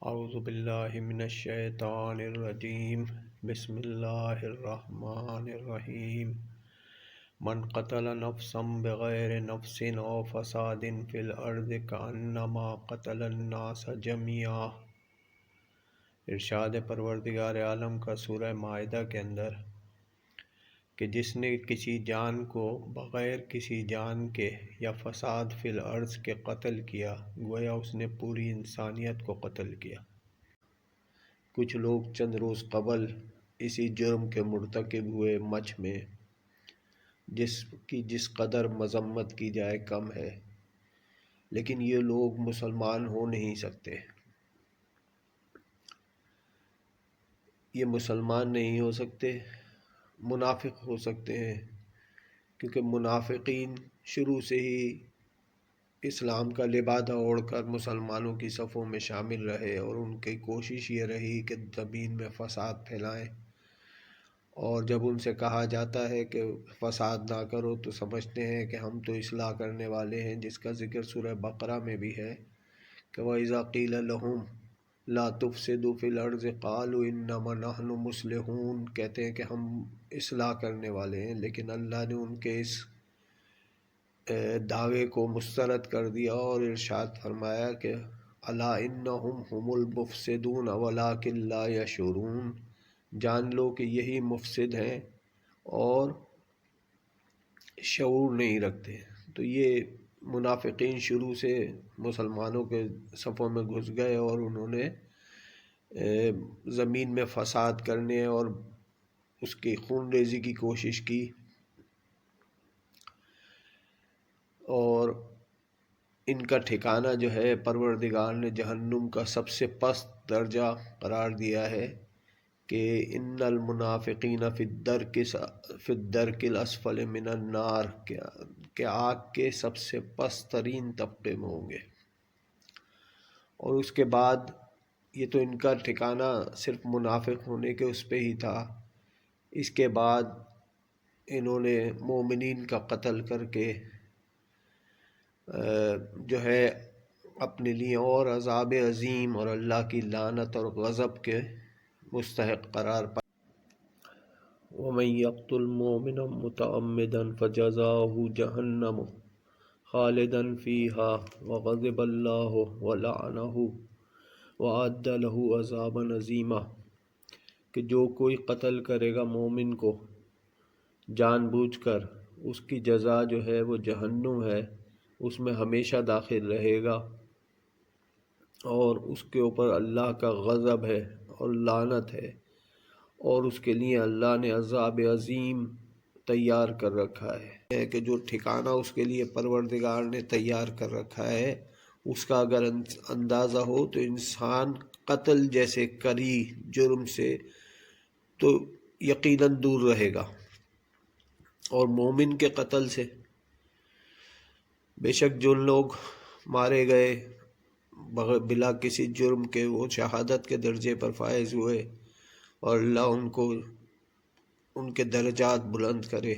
اعوذ باللہ من الشیطان الرجیم بسم اللہ الرحمن الرحیم من قتل نفسا بغیر نفس او فساد فی الارض کانما قتل الناس جميعا۔ ارشاد پروردگار عالم کا سورہ مائدہ کے اندر کہ جس نے کسی جان کو بغیر کسی جان کے یا فساد فی الارض کے قتل کیا گویا اس نے پوری انسانیت کو قتل کیا۔ کچھ لوگ چند روز قبل اسی جرم کے مرتکب ہوئے مچھ میں جس قدر مذمت کی جائے کم ہے، لیکن یہ لوگ مسلمان ہو نہیں سکتے۔ یہ مسلمان نہیں ہو سکتے، منافق ہو سکتے ہیں، کیونکہ منافقین شروع سے ہی اسلام کا لبادہ اوڑھ کر مسلمانوں کی صفوں میں شامل رہے اور ان کی کوشش یہ رہی کہ زمین میں فساد پھیلائیں، اور جب ان سے کہا جاتا ہے کہ فساد نہ کرو تو سمجھتے ہیں کہ ہم تو اصلاح کرنے والے ہیں، جس کا ذکر سورہ بقرہ میں بھی ہے کہ وَإِذَا قِيلَ لَهُمْ لَا تُفْسِدُوا فِي الْأَرْضِ قَالُوا إِنَّمَا نَحْنُ مُصْلِحُونَ، کہتے ہیں کہ ہم اصلاح کرنے والے ہیں، لیکن اللہ نے ان کے اس دعوے کو مسترد کر دیا اور ارشاد فرمایا کہ الا انہم هم المفسدون ولکن لا یشعرون، جان لو کہ یہی مفسد ہیں اور شعور نہیں رکھتے۔ تو یہ منافقین شروع سے مسلمانوں کے صفوں میں گھس گئے اور انہوں نے زمین میں فساد کرنے اور اس کی خون ریزی کی کوشش کی، اور ان کا ٹھکانہ جو ہے پروردگار نے جہنم کا سب سے پست درجہ قرار دیا ہے کہ ان المنافقین فی الدرک الاسفل من النار، کہ آگ کے سب سے پست ترین طبقے میں ہوں گے۔ اور اس کے بعد یہ تو ان کا ٹھکانہ صرف منافق ہونے کے اس پہ ہی تھا، اس کے بعد انہوں نے مومنین کا قتل کر کے جو ہے اپنے لیے اور عذاب عظیم اور اللہ کی لعنت اور غضب کے مستحق قرار پا۔ وَمَن يَقْتُلْ مُؤْمِنًا مُتَعَمِّدًا فَجَزَاؤُهُ جَهَنَّمُ خَالِدًا فِيهَا وَغَضِبَ اللَّهُ وَلَعَنَهُ وَأَعَدَّ لَهُ عَذَابًا عَظِيمًا، کہ جو کوئی قتل کرے گا مومن کو جان بوجھ کر، اس کی جزا جو ہے وہ جہنم ہے، اس میں ہمیشہ داخل رہے گا، اور اس کے اوپر اللہ کا غضب ہے اور لعنت ہے، اور اس کے لیے اللہ نے عذاب عظیم تیار کر رکھا ہے کہ جو ٹھکانہ اس کے لیے پروردگار نے تیار کر رکھا ہے اس کا اگر اندازہ ہو تو انسان قتل جیسے کری جرم سے تو یقیناً دور رہے گا، اور مومن کے قتل سے بے شک جو لوگ مارے گئے بلا کسی جرم کے وہ شہادت کے درجے پر فائز ہوئے، اور اللہ ان کو ان کے درجات بلند کرے۔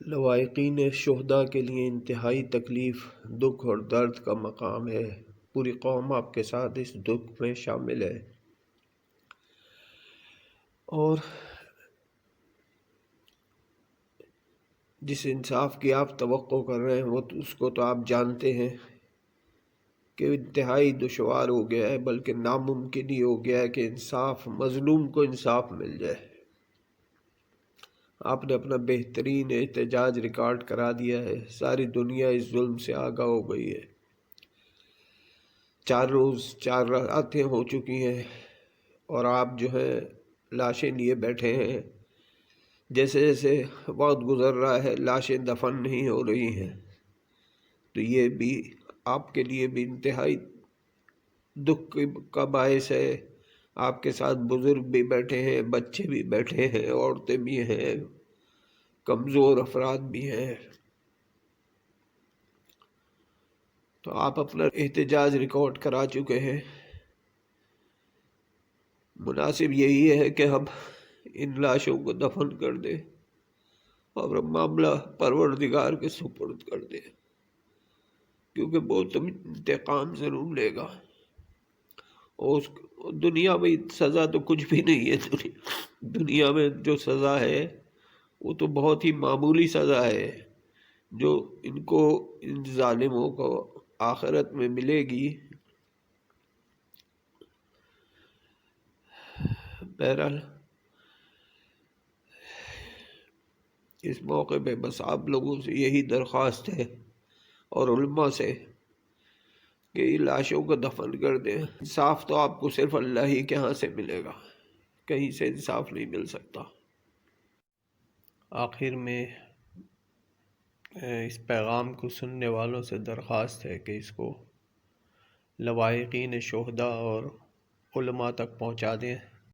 لواحقین شہداء کے لیے انتہائی تکلیف، دکھ اور درد کا مقام ہے، پوری قوم آپ کے ساتھ اس دکھ میں شامل ہے، اور جس انصاف کی آپ توقع کر رہے ہیں وہ اس کو تو آپ جانتے ہیں کہ انتہائی دشوار ہو گیا ہے، بلکہ ناممکن ہی ہو گیا ہے کہ انصاف مظلوم کو انصاف مل جائے۔ آپ نے اپنا بہترین احتجاج ریکارڈ کرا دیا ہے، ساری دنیا اس ظلم سے آگاہ ہو گئی ہے، 4 راتیں ہو چکی ہیں اور آپ جو ہے لاشیں لیے بیٹھے ہیں، جیسے جیسے وقت گزر رہا ہے لاشیں دفن نہیں ہو رہی ہیں، تو یہ بھی آپ کے لیے بھی انتہائی دکھ کا باعث ہے۔ آپ کے ساتھ بزرگ بھی بیٹھے ہیں، بچے بھی بیٹھے ہیں، عورتیں بھی ہیں، کمزور افراد بھی ہیں، تو آپ اپنا احتجاج ریکارڈ کرا چکے ہیں۔ مناسب یہی ہے کہ ہم ان لاشوں کو دفن کر دیں اور معاملہ پروردگار کے سپرد کر دیں، کیونکہ وہ تم انتقام ضرور لے گا۔ اس دنیا میں سزا تو کچھ بھی نہیں ہے، دنیا میں جو سزا ہے وہ تو بہت ہی معمولی سزا ہے جو ان ظالموں کو آخرت میں ملے گی۔ بہرحال اس موقع پہ بس آپ لوگوں سے یہی درخواست ہے اور علماء سے کہ لاشوں کو دفن کر دیں۔ انصاف تو آپ کو صرف اللہ ہی کے ہاں سے ملے گا، کہیں سے انصاف نہیں مل سکتا۔ آخر میں اس پیغام کو سننے والوں سے درخواست ہے کہ اس کو لواحقین شہداء اور علماء تک پہنچا دیں۔